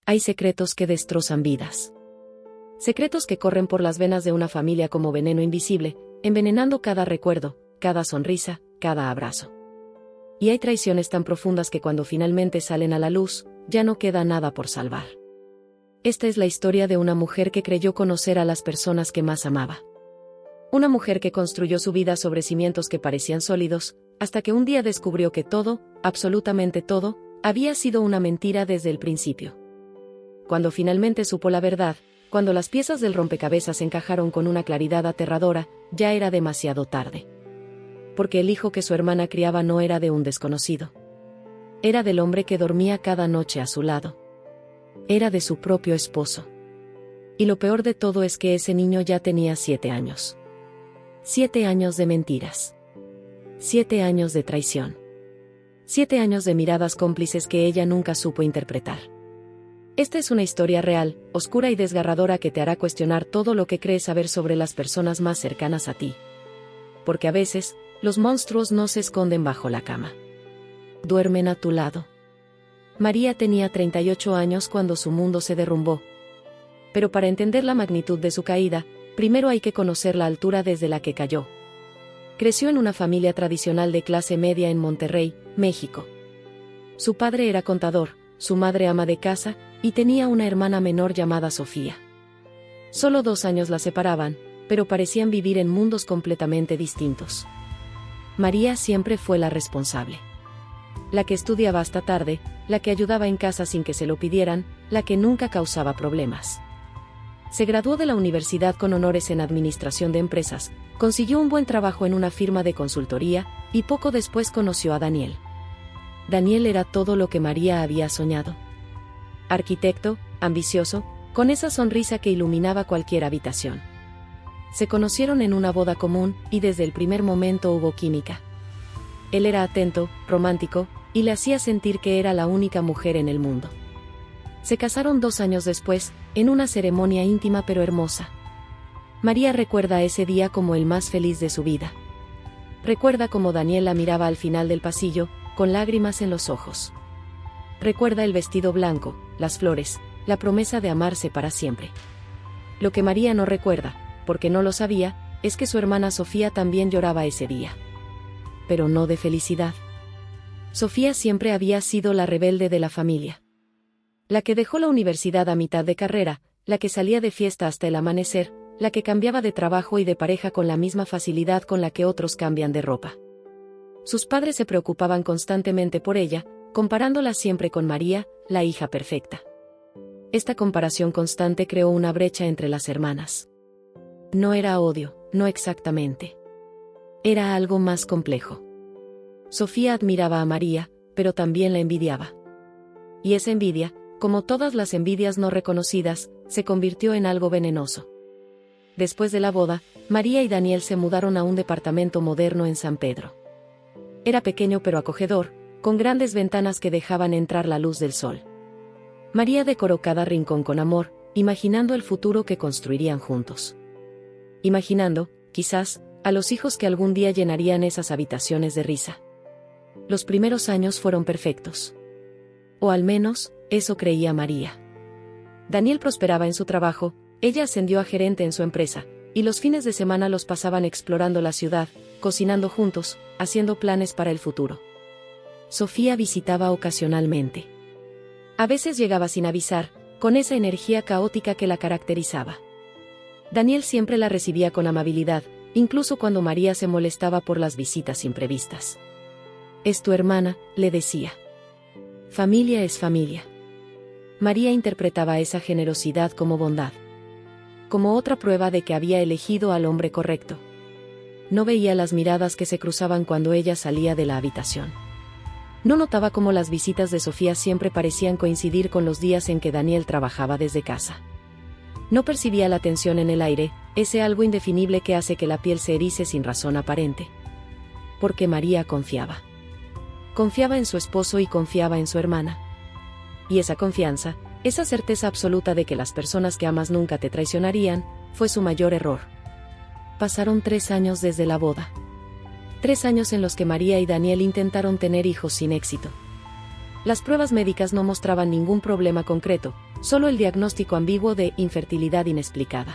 Hay secretos que destrozan vidas. Secretos que corren por las venas de una familia como veneno invisible, envenenando cada recuerdo, cada sonrisa, cada abrazo. Y hay traiciones tan profundas que cuando finalmente salen a la luz, ya no queda nada por salvar. Esta es la historia de una mujer que creyó conocer a las personas que más amaba. Una mujer que construyó su vida sobre cimientos que parecían sólidos, hasta que un día descubrió que todo, absolutamente todo, había sido una mentira desde el principio. Cuando finalmente supo la verdad, cuando las piezas del rompecabezas encajaron con una claridad aterradora, ya era demasiado tarde. Porque el hijo que su hermana criaba no era de un desconocido. Era del hombre que dormía cada noche a su lado. Era de su propio esposo. Y lo peor de todo es que ese niño ya tenía 7 años. 7 años de mentiras. 7 años de traición. 7 años de miradas cómplices que ella nunca supo interpretar. Esta es una historia real, oscura y desgarradora que te hará cuestionar todo lo que crees saber sobre las personas más cercanas a ti. Porque a veces, los monstruos no se esconden bajo la cama. Duermen a tu lado. María tenía 38 años cuando su mundo se derrumbó. Pero para entender la magnitud de su caída, primero hay que conocer la altura desde la que cayó. Creció en una familia tradicional de clase media en Monterrey, México. Su padre era contador, su madre ama de casa, y tenía una hermana menor llamada Sofía. Solo 2 años la separaban, pero parecían vivir en mundos completamente distintos. María siempre fue la responsable. La que estudiaba hasta tarde, la que ayudaba en casa sin que se lo pidieran, la que nunca causaba problemas. Se graduó de la universidad con honores en administración de empresas, consiguió un buen trabajo en una firma de consultoría, y poco después conoció a Daniel. Daniel era todo lo que María había soñado. Arquitecto, ambicioso, con esa sonrisa que iluminaba cualquier habitación. Se conocieron en una boda común, y desde el primer momento hubo química. Él era atento, romántico, y le hacía sentir que era la única mujer en el mundo. Se casaron 2 años después, en una ceremonia íntima pero hermosa. María recuerda ese día como el más feliz de su vida. Recuerda cómo Daniel la miraba al final del pasillo, con lágrimas en los ojos. Recuerda el vestido blanco, las flores, la promesa de amarse para siempre. Lo que María no recuerda, porque no lo sabía, es que su hermana Sofía también lloraba ese día. Pero no de felicidad. Sofía siempre había sido la rebelde de la familia. La que dejó la universidad a mitad de carrera, la que salía de fiesta hasta el amanecer, la que cambiaba de trabajo y de pareja con la misma facilidad con la que otros cambian de ropa. Sus padres se preocupaban constantemente por ella, comparándola siempre con María, la hija perfecta. Esta comparación constante creó una brecha entre las hermanas. No era odio, no exactamente. Era algo más complejo. Sofía admiraba a María, pero también la envidiaba. Y esa envidia, como todas las envidias no reconocidas, se convirtió en algo venenoso. Después de la boda, María y Daniel se mudaron a un departamento moderno en San Pedro. Era pequeño pero acogedor, con grandes ventanas que dejaban entrar la luz del sol. María decoró cada rincón con amor, imaginando el futuro que construirían juntos. Imaginando, quizás, a los hijos que algún día llenarían esas habitaciones de risa. Los primeros años fueron perfectos. O al menos, eso creía María. Daniel prosperaba en su trabajo, ella ascendió a gerente en su empresa, y los fines de semana los pasaban explorando la ciudad, cocinando juntos, haciendo planes para el futuro. Sofía visitaba ocasionalmente. A veces llegaba sin avisar, con esa energía caótica que la caracterizaba. Daniel siempre la recibía con amabilidad, incluso cuando María se molestaba por las visitas imprevistas. «Es tu hermana», le decía. «Familia es familia». María interpretaba esa generosidad como bondad. Como otra prueba de que había elegido al hombre correcto. No veía las miradas que se cruzaban cuando ella salía de la habitación. No notaba cómo las visitas de Sofía siempre parecían coincidir con los días en que Daniel trabajaba desde casa. No percibía la tensión en el aire, ese algo indefinible que hace que la piel se erice sin razón aparente. Porque María confiaba. Confiaba en su esposo y confiaba en su hermana. Y esa confianza, esa certeza absoluta de que las personas que amas nunca te traicionarían, fue su mayor error. Pasaron 3 años desde la boda. 3 años en los que María y Daniel intentaron tener hijos sin éxito. Las pruebas médicas no mostraban ningún problema concreto, solo el diagnóstico ambiguo de infertilidad inexplicada.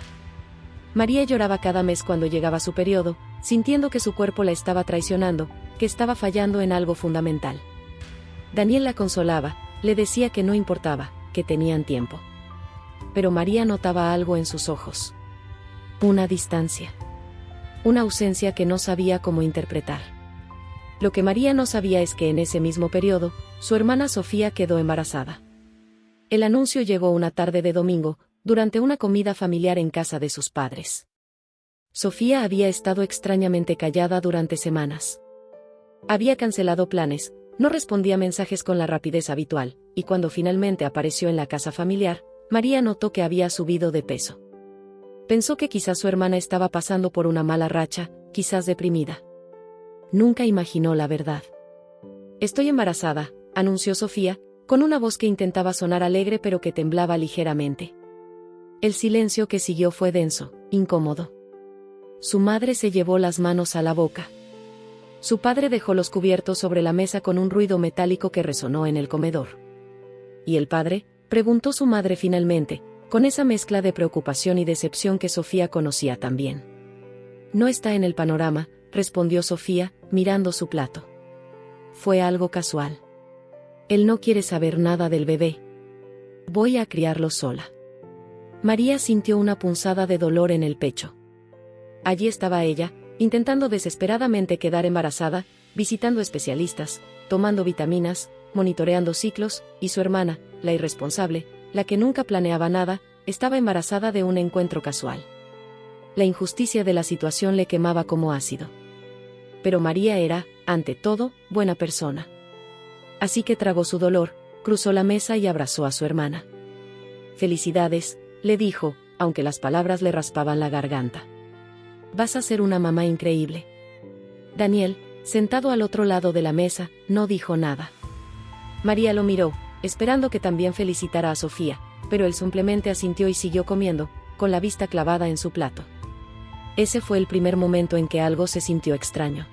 María lloraba cada mes cuando llegaba su periodo, sintiendo que su cuerpo la estaba traicionando, que estaba fallando en algo fundamental. Daniel la consolaba, le decía que no importaba, que tenían tiempo. Pero María notaba algo en sus ojos. Una distancia. Una ausencia que no sabía cómo interpretar. Lo que María no sabía es que en ese mismo periodo, su hermana Sofía quedó embarazada. El anuncio llegó una tarde de domingo, durante una comida familiar en casa de sus padres. Sofía había estado extrañamente callada durante semanas. Había cancelado planes, no respondía mensajes con la rapidez habitual, y cuando finalmente apareció en la casa familiar, María notó que había subido de peso. Pensó que quizás su hermana estaba pasando por una mala racha, quizás deprimida. Nunca imaginó la verdad. «Estoy embarazada», anunció Sofía, con una voz que intentaba sonar alegre pero que temblaba ligeramente. El silencio que siguió fue denso, incómodo. Su madre se llevó las manos a la boca. Su padre dejó los cubiertos sobre la mesa con un ruido metálico que resonó en el comedor. ¿Y el padre?, preguntó su madre finalmente, con esa mezcla de preocupación y decepción que Sofía conocía tan bien. «No está en el panorama», respondió Sofía, mirando su plato. «Fue algo casual. Él no quiere saber nada del bebé. Voy a criarlo sola». María sintió una punzada de dolor en el pecho. Allí estaba ella, intentando desesperadamente quedar embarazada, visitando especialistas, tomando vitaminas, monitoreando ciclos, y su hermana, la irresponsable, la que nunca planeaba nada, estaba embarazada de un encuentro casual. La injusticia de la situación le quemaba como ácido. Pero María era, ante todo, buena persona. Así que tragó su dolor, cruzó la mesa y abrazó a su hermana. «Felicidades», le dijo, aunque las palabras le raspaban la garganta. «Vas a ser una mamá increíble». Daniel, sentado al otro lado de la mesa, no dijo nada. María lo miró, esperando que también felicitara a Sofía, pero él simplemente asintió y siguió comiendo, con la vista clavada en su plato. Ese fue el primer momento en que algo se sintió extraño.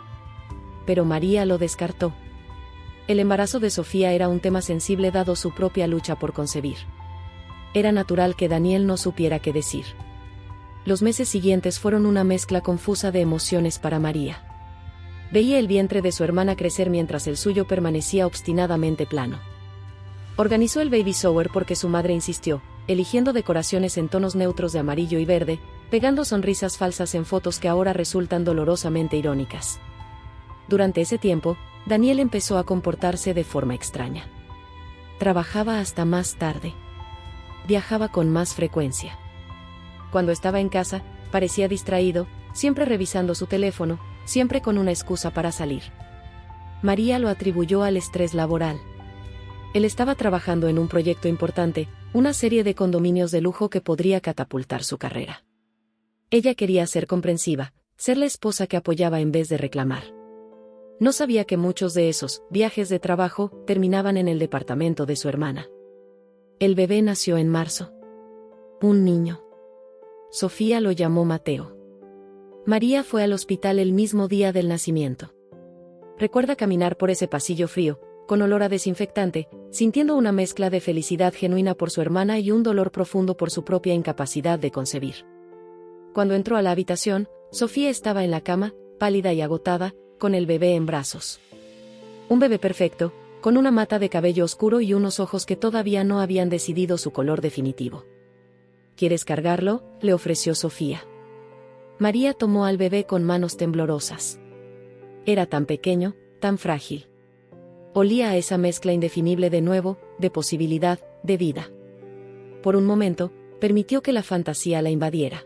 Pero María lo descartó. El embarazo de Sofía era un tema sensible dado su propia lucha por concebir. Era natural que Daniel no supiera qué decir. Los meses siguientes fueron una mezcla confusa de emociones para María. Veía el vientre de su hermana crecer mientras el suyo permanecía obstinadamente plano. Organizó el baby shower porque su madre insistió, eligiendo decoraciones en tonos neutros de amarillo y verde, pegando sonrisas falsas en fotos que ahora resultan dolorosamente irónicas. Durante ese tiempo, Daniel empezó a comportarse de forma extraña. Trabajaba hasta más tarde. Viajaba con más frecuencia. Cuando estaba en casa, parecía distraído, siempre revisando su teléfono, siempre con una excusa para salir. María lo atribuyó al estrés laboral. Él estaba trabajando en un proyecto importante, una serie de condominios de lujo que podría catapultar su carrera. Ella quería ser comprensiva, ser la esposa que apoyaba en vez de reclamar. No sabía que muchos de esos viajes de trabajo terminaban en el departamento de su hermana. El bebé nació en marzo. Un niño. Sofía lo llamó Mateo. María fue al hospital el mismo día del nacimiento. Recuerda caminar por ese pasillo frío, con olor a desinfectante, sintiendo una mezcla de felicidad genuina por su hermana y un dolor profundo por su propia incapacidad de concebir. Cuando entró a la habitación, Sofía estaba en la cama, pálida y agotada, con el bebé en brazos. Un bebé perfecto, con una mata de cabello oscuro y unos ojos que todavía no habían decidido su color definitivo. ¿Quieres cargarlo?, le ofreció Sofía. María tomó al bebé con manos temblorosas. Era tan pequeño, tan frágil. Olía a esa mezcla indefinible de nuevo, de posibilidad, de vida. Por un momento, permitió que la fantasía la invadiera.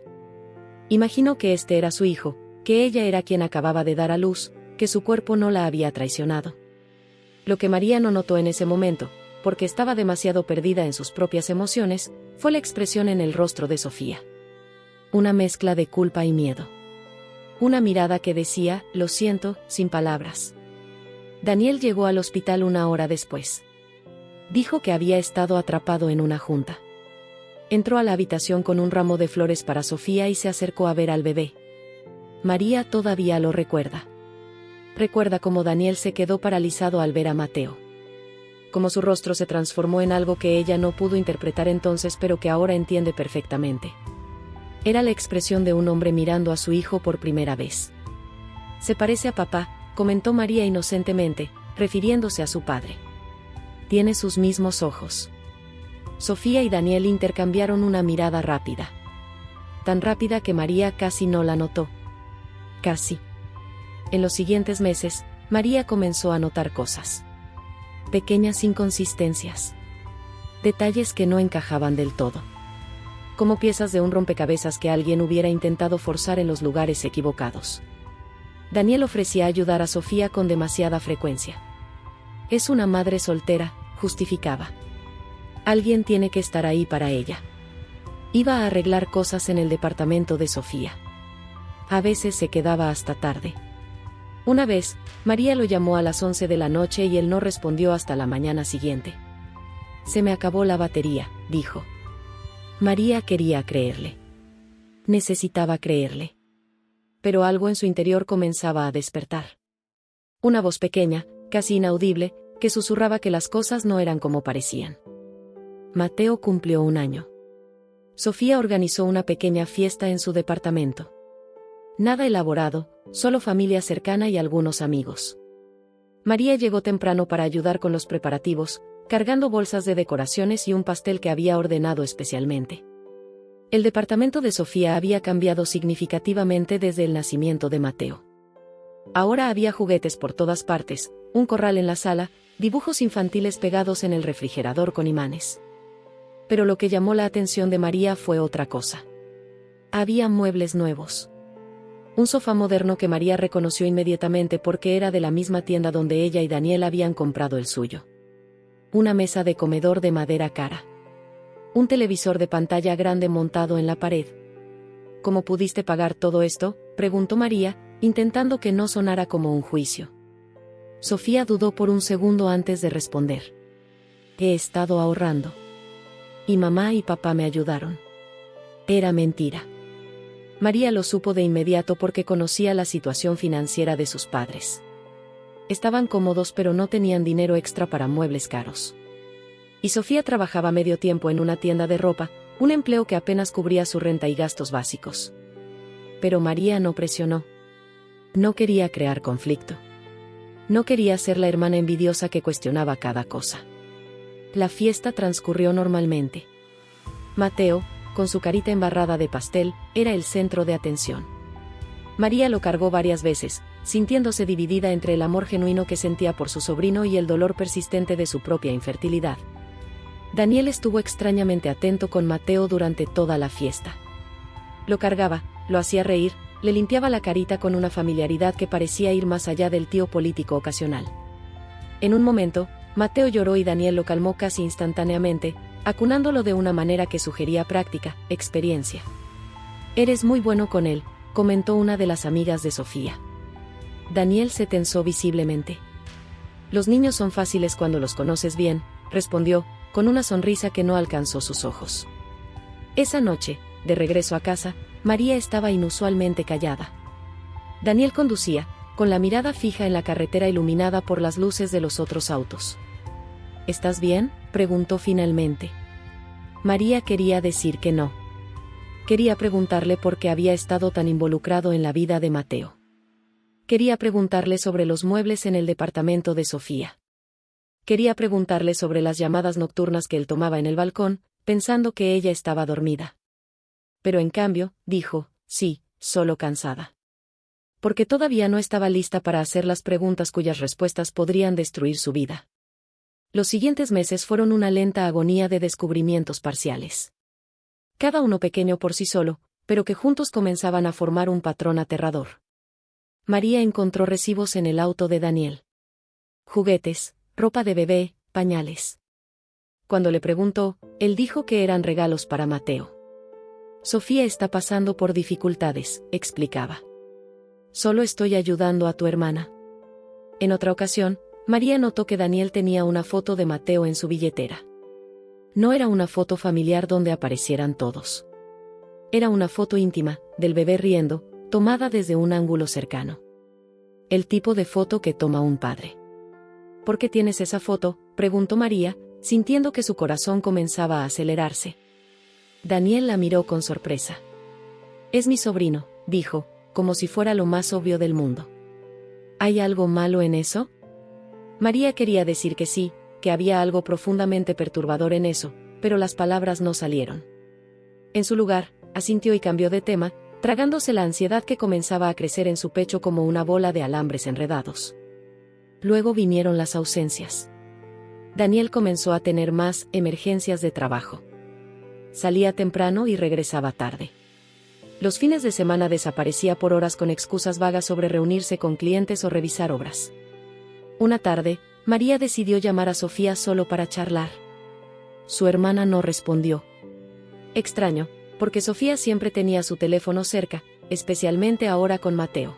Imaginó que este era su hijo, que ella era quien acababa de dar a luz, que su cuerpo no la había traicionado. Lo que María no notó en ese momento, porque estaba demasiado perdida en sus propias emociones, fue la expresión en el rostro de Sofía. Una mezcla de culpa y miedo. Una mirada que decía, lo siento, sin palabras. Daniel llegó al hospital una hora después. Dijo que había estado atrapado en una junta. Entró a la habitación con un ramo de flores para Sofía y se acercó a ver al bebé. María todavía lo recuerda. Recuerda cómo Daniel se quedó paralizado al ver a Mateo. como su rostro se transformó en algo que ella no pudo interpretar entonces pero que ahora entiende perfectamente. Era la expresión de un hombre mirando a su hijo por primera vez. «Se parece a papá», comentó María inocentemente, refiriéndose a su padre. «Tiene sus mismos ojos». Sofía y Daniel intercambiaron una mirada rápida. Tan rápida que María casi no la notó. Casi. En los siguientes meses, María comenzó a notar cosas. Pequeñas inconsistencias. Detalles que no encajaban del todo. Como piezas de un rompecabezas que alguien hubiera intentado forzar en los lugares equivocados. Daniel ofrecía ayudar a Sofía con demasiada frecuencia. «Es una madre soltera», justificaba. «Alguien tiene que estar ahí para ella». Iba a arreglar cosas en el departamento de Sofía. A veces se quedaba hasta tarde. Una vez, María lo llamó a las 11 de la noche y él no respondió hasta la mañana siguiente. «Se me acabó la batería», dijo. María quería creerle. Necesitaba creerle. Pero algo en su interior comenzaba a despertar. Una voz pequeña, casi inaudible, que susurraba que las cosas no eran como parecían. Mateo cumplió 1 año. Sofía organizó una pequeña fiesta en su departamento. Nada elaborado, solo familia cercana y algunos amigos. María llegó temprano para ayudar con los preparativos, cargando bolsas de decoraciones y un pastel que había ordenado especialmente. El departamento de Sofía había cambiado significativamente desde el nacimiento de Mateo. Ahora había juguetes por todas partes, un corral en la sala, dibujos infantiles pegados en el refrigerador con imanes. Pero lo que llamó la atención de María fue otra cosa. Había muebles nuevos. Un sofá moderno que María reconoció inmediatamente porque era de la misma tienda donde ella y Daniel habían comprado el suyo. Una mesa de comedor de madera cara. Un televisor de pantalla grande montado en la pared. ¿Cómo pudiste pagar todo esto?, preguntó María, intentando que no sonara como un juicio. Sofía dudó por un segundo antes de responder. He estado ahorrando. Y mamá y papá me ayudaron. Era mentira. María lo supo de inmediato porque conocía la situación financiera de sus padres. Estaban cómodos pero no tenían dinero extra para muebles caros. Y Sofía trabajaba medio tiempo en una tienda de ropa, un empleo que apenas cubría su renta y gastos básicos. Pero María no presionó. No quería crear conflicto. No quería ser la hermana envidiosa que cuestionaba cada cosa. La fiesta transcurrió normalmente. Mateo, con su carita embarrada de pastel, era el centro de atención. María lo cargó varias veces, sintiéndose dividida entre el amor genuino que sentía por su sobrino y el dolor persistente de su propia infertilidad. Daniel estuvo extrañamente atento con Mateo durante toda la fiesta. Lo cargaba, lo hacía reír, le limpiaba la carita con una familiaridad que parecía ir más allá del tío político ocasional. En un momento, Mateo lloró y Daniel lo calmó casi instantáneamente, acunándolo de una manera que sugería práctica, experiencia. «Eres muy bueno con él», comentó una de las amigas de Sofía. Daniel se tensó visiblemente. «Los niños son fáciles cuando los conoces bien», respondió, con una sonrisa que no alcanzó sus ojos. Esa noche, de regreso a casa, María estaba inusualmente callada. Daniel conducía, con la mirada fija en la carretera iluminada por las luces de los otros autos. «¿Estás bien?», preguntó finalmente. María quería decir que no. Quería preguntarle por qué había estado tan involucrado en la vida de Mateo. Quería preguntarle sobre los muebles en el departamento de Sofía. Quería preguntarle sobre las llamadas nocturnas que él tomaba en el balcón, pensando que ella estaba dormida. Pero en cambio, dijo, sí, solo cansada. Porque todavía no estaba lista para hacer las preguntas cuyas respuestas podrían destruir su vida. Los siguientes meses fueron una lenta agonía de descubrimientos parciales. Cada uno pequeño por sí solo, pero que juntos comenzaban a formar un patrón aterrador. María encontró recibos en el auto de Daniel. Juguetes, ropa de bebé, pañales. Cuando le preguntó, él dijo que eran regalos para Mateo. Sofía está pasando por dificultades, explicaba. Solo estoy ayudando a tu hermana. En otra ocasión, María notó que Daniel tenía una foto de Mateo en su billetera. No era una foto familiar donde aparecieran todos. Era una foto íntima, del bebé riendo, tomada desde un ángulo cercano. El tipo de foto que toma un padre. ¿Por qué tienes esa foto?, preguntó María, sintiendo que su corazón comenzaba a acelerarse. Daniel la miró con sorpresa. Es mi sobrino, dijo, como si fuera lo más obvio del mundo. ¿Hay algo malo en eso? María quería decir que sí, que había algo profundamente perturbador en eso, pero las palabras no salieron. En su lugar, asintió y cambió de tema, tragándose la ansiedad que comenzaba a crecer en su pecho como una bola de alambres enredados. Luego vinieron las ausencias. Daniel comenzó a tener más emergencias de trabajo. Salía temprano y regresaba tarde. Los fines de semana desaparecía por horas con excusas vagas sobre reunirse con clientes o revisar obras. Una tarde, María decidió llamar a Sofía solo para charlar. Su hermana no respondió. Extraño, porque Sofía siempre tenía su teléfono cerca, especialmente ahora con Mateo.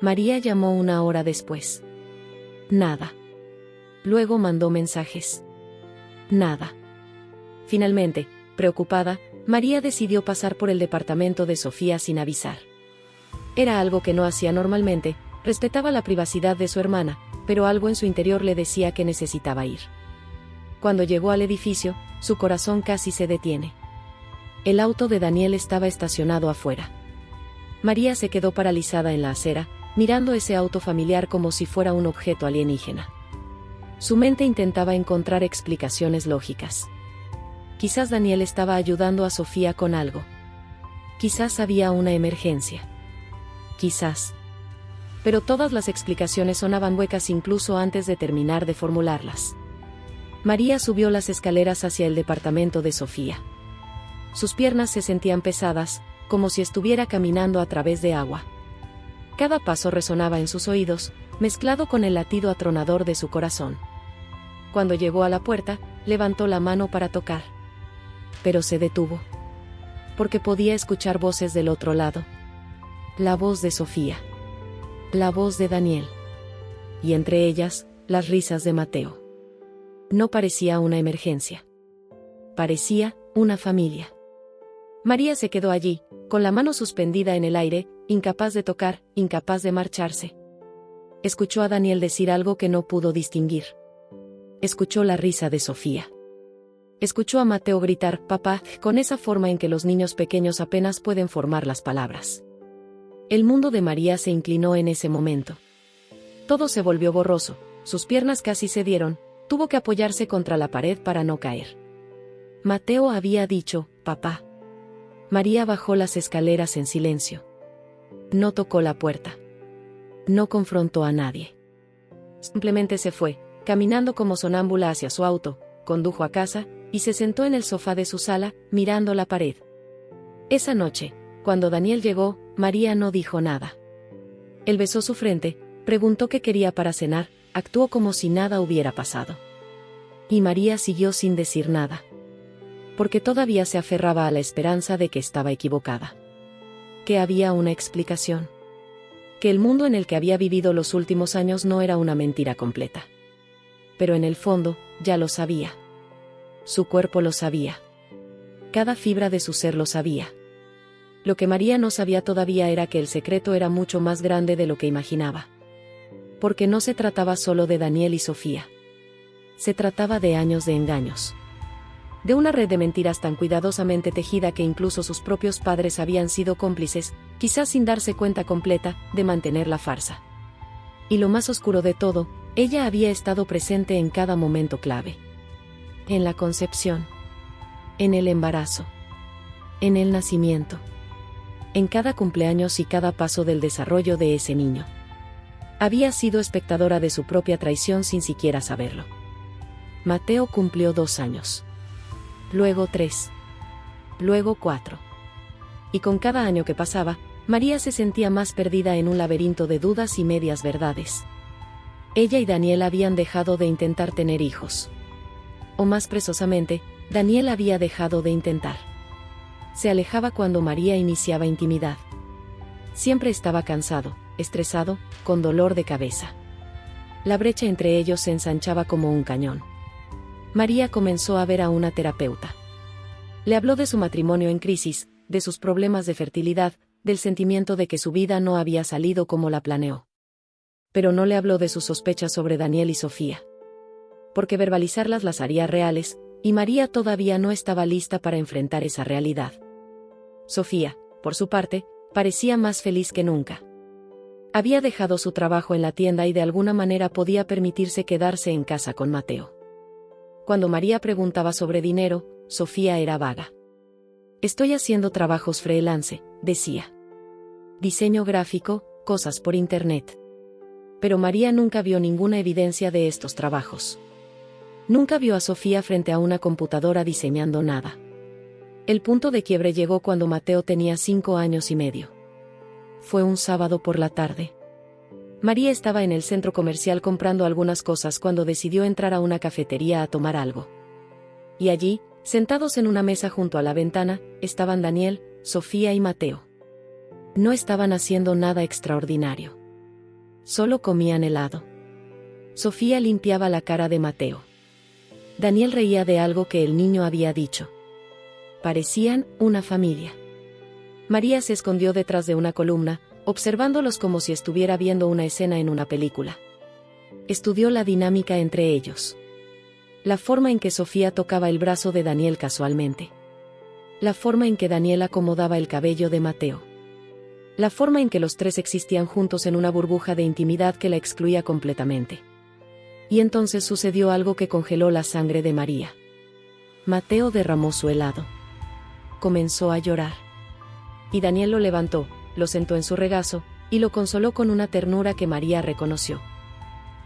María llamó una hora después. Nada. Luego mandó mensajes. Nada. Finalmente, preocupada, María decidió pasar por el departamento de Sofía sin avisar. Era algo que no hacía normalmente, respetaba la privacidad de su hermana, pero algo en su interior le decía que necesitaba ir. Cuando llegó al edificio, su corazón casi se detiene. El auto de Daniel estaba estacionado afuera. María se quedó paralizada en la acera, mirando ese auto familiar como si fuera un objeto alienígena. Su mente intentaba encontrar explicaciones lógicas. Quizás Daniel estaba ayudando a Sofía con algo. Quizás había una emergencia. Quizás. Pero todas las explicaciones sonaban huecas incluso antes de terminar de formularlas. María subió las escaleras hacia el departamento de Sofía. Sus piernas se sentían pesadas, como si estuviera caminando a través de agua. Cada paso resonaba en sus oídos, mezclado con el latido atronador de su corazón. Cuando llegó a la puerta, levantó la mano para tocar. Pero se detuvo. Porque podía escuchar voces del otro lado. La voz de Sofía. La voz de Daniel. Y entre ellas, las risas de Mateo. No parecía una emergencia. Parecía una familia. María se quedó allí, con la mano suspendida en el aire, incapaz de tocar, incapaz de marcharse. Escuchó a Daniel decir algo que no pudo distinguir. Escuchó la risa de Sofía. Escuchó a Mateo gritar, papá, con esa forma en que los niños pequeños apenas pueden formar las palabras. El mundo de María se inclinó en ese momento. Todo se volvió borroso, sus piernas casi cedieron, tuvo que apoyarse contra la pared para no caer. Mateo había dicho, papá. María bajó las escaleras en silencio. No tocó la puerta. No confrontó a nadie. Simplemente se fue, caminando como sonámbula hacia su auto, condujo a casa, y se sentó en el sofá de su sala, mirando la pared. Esa noche, cuando Daniel llegó, María no dijo nada. Él besó su frente, preguntó qué quería para cenar, actuó como si nada hubiera pasado. Y María siguió sin decir nada. Porque todavía se aferraba a la esperanza de que estaba equivocada. Que había una explicación. Que el mundo en el que había vivido los últimos años no era una mentira completa. Pero en el fondo, ya lo sabía. Su cuerpo lo sabía. Cada fibra de su ser lo sabía. Lo que María no sabía todavía era que el secreto era mucho más grande de lo que imaginaba. Porque no se trataba solo de Daniel y Sofía. Se trataba de años de engaños. De una red de mentiras tan cuidadosamente tejida que incluso sus propios padres habían sido cómplices, quizás sin darse cuenta completa, de mantener la farsa. Y lo más oscuro de todo, ella había estado presente en cada momento clave. En la concepción. En el embarazo. En el nacimiento. En cada cumpleaños y cada paso del desarrollo de ese niño. Había sido espectadora de su propia traición sin siquiera saberlo. Mateo cumplió 2 años. Luego 3. Luego 4. Y con cada año que pasaba, María se sentía más perdida en un laberinto de dudas y medias verdades. Ella y Daniel habían dejado de intentar tener hijos. O más precisamente, Daniel había dejado de intentar. Se alejaba cuando María iniciaba intimidad. Siempre estaba cansado, estresado, con dolor de cabeza. La brecha entre ellos se ensanchaba como un cañón. María comenzó a ver a una terapeuta. Le habló de su matrimonio en crisis, de sus problemas de fertilidad, del sentimiento de que su vida no había salido como la planeó. Pero no le habló de sus sospechas sobre Daniel y Sofía. porque verbalizarlas las haría reales, y María todavía no estaba lista para enfrentar esa realidad. Sofía, por su parte, parecía más feliz que nunca. Había dejado su trabajo en la tienda y de alguna manera podía permitirse quedarse en casa con Mateo. Cuando María preguntaba sobre dinero, Sofía era vaga. Estoy haciendo trabajos freelance, decía. Diseño gráfico, cosas por internet. Pero María nunca vio ninguna evidencia de estos trabajos. Nunca vio a Sofía frente a una computadora diseñando nada. El punto de quiebre llegó cuando Mateo tenía 5 años y medio. Fue un sábado por la tarde. María estaba en el centro comercial comprando algunas cosas cuando decidió entrar a una cafetería a tomar algo. Y allí, sentados en una mesa junto a la ventana, estaban Daniel, Sofía y Mateo. No estaban haciendo nada extraordinario. Solo comían helado. Sofía limpiaba la cara de Mateo. Daniel reía de algo que el niño había dicho. Parecían una familia. María se escondió detrás de una columna, observándolos como si estuviera viendo una escena en una película. Estudió la dinámica entre ellos. La forma en que Sofía tocaba el brazo de Daniel casualmente. La forma en que Daniel acomodaba el cabello de Mateo. La forma en que los tres existían juntos en una burbuja de intimidad que la excluía completamente. Y entonces sucedió algo que congeló la sangre de María. Mateo derramó su helado. Comenzó a llorar. Y Daniel lo levantó, lo sentó en su regazo, y lo consoló con una ternura que María reconoció.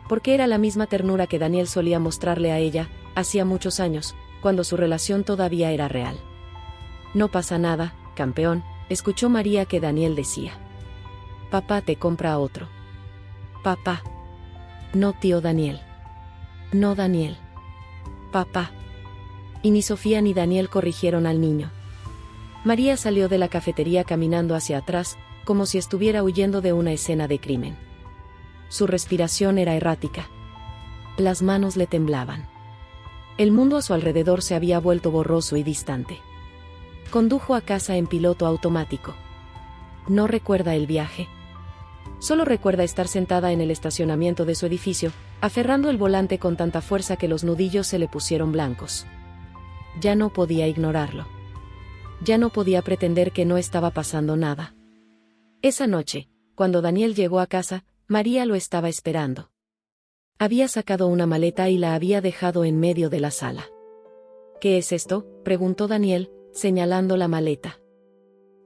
Porque era la misma ternura que Daniel solía mostrarle a ella, hacía muchos años, cuando su relación todavía era real. No pasa nada, campeón, escuchó María que Daniel decía. Papá te compra a otro. Papá. No, tío Daniel. No, Daniel. Papá. Y ni Sofía ni Daniel corrigieron al niño. María salió de la cafetería caminando hacia atrás, como si estuviera huyendo de una escena de crimen. Su respiración era errática. Las manos le temblaban. El mundo a su alrededor se había vuelto borroso y distante. Condujo a casa en piloto automático. No recuerda el viaje. Solo recuerda estar sentada en el estacionamiento de su edificio, aferrando el volante con tanta fuerza que los nudillos se le pusieron blancos. Ya no podía ignorarlo. Ya no podía pretender que no estaba pasando nada. Esa noche, cuando Daniel llegó a casa, María lo estaba esperando. Había sacado una maleta y la había dejado en medio de la sala. ¿Qué es esto?, preguntó Daniel, señalando la maleta.